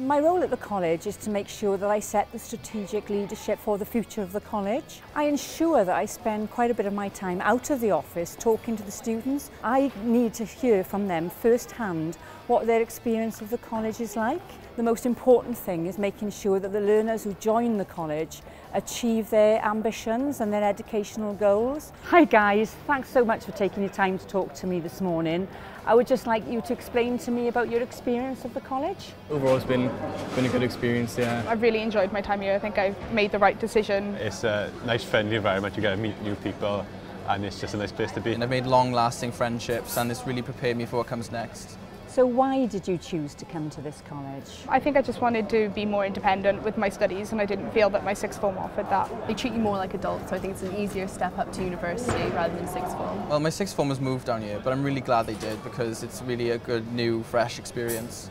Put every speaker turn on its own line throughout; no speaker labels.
My role at the college is to make sure that I set the strategic leadership for the future of the college. I ensure that I spend quite a bit of my time out of the office talking to the students. I need to hear from them firsthand what their experience of the college is like. The most important thing is making sure that the learners who join the college achieve their ambitions and their educational goals. Hi guys, thanks so much for taking your time to talk to me this morning. I would just like you to explain to me about your experience of the college.
Overall it's been a good experience, yeah.
I've really enjoyed my time here. I think I've made the right decision.
It's a nice friendly environment, you get to meet new people and it's just a nice place to be.
And I've made long-lasting friendships and it's really prepared me for what comes next.
So why did you choose to come to this college?
I think I just wanted to be more independent with my studies and I didn't feel that my sixth form offered that.
They treat you more like adults, so I think it's an easier step up to university rather than sixth form.
Well, my sixth form was moved down here, but I'm really glad they did because it's really a good, new, fresh experience.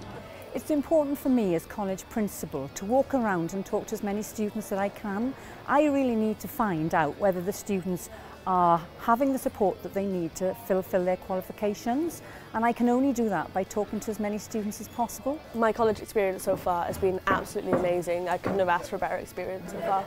It's important for me as college principal to walk around and talk to as many students as I can. I really need to find out whether the students are having the support that they need to fulfill their qualifications, and I can only do that by talking to as many students as possible.
My college experience so far has been absolutely amazing. I couldn't have asked for a better experience so far.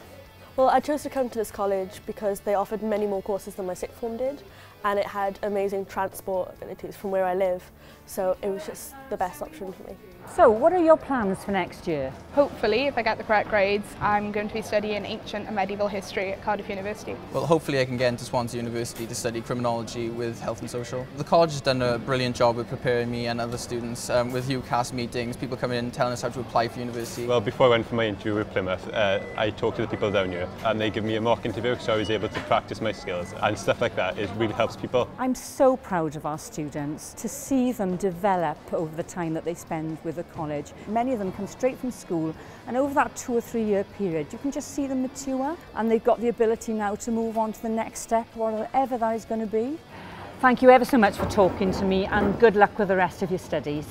Well, I chose to come to this college because they offered many more courses than my sixth form did, and it had amazing transport abilities from where I live, so it was just the best option for me.
So, what are your plans for next year?
Hopefully, if I get the correct grades, I'm going to be studying ancient and medieval history at Cardiff University.
Well, hopefully I can get into Swansea University to study criminology with health and social. The college has done a brilliant job with preparing me and other students with UCAS meetings, people coming in and telling us how to apply for university.
Well, before I went for my interview with Plymouth, I talked to the people down here and they gave me a mock interview so I was able to practice my skills and stuff like that. It really helps people.
I'm so proud of our students to see them develop over the time that they spend with the college. Many of them come straight from school, and over that 2 or 3 year period you can just see them mature, and they've got the ability now to move on to the next step, whatever that is going to be. Thank you ever so much for talking to me, and good luck with the rest of your studies.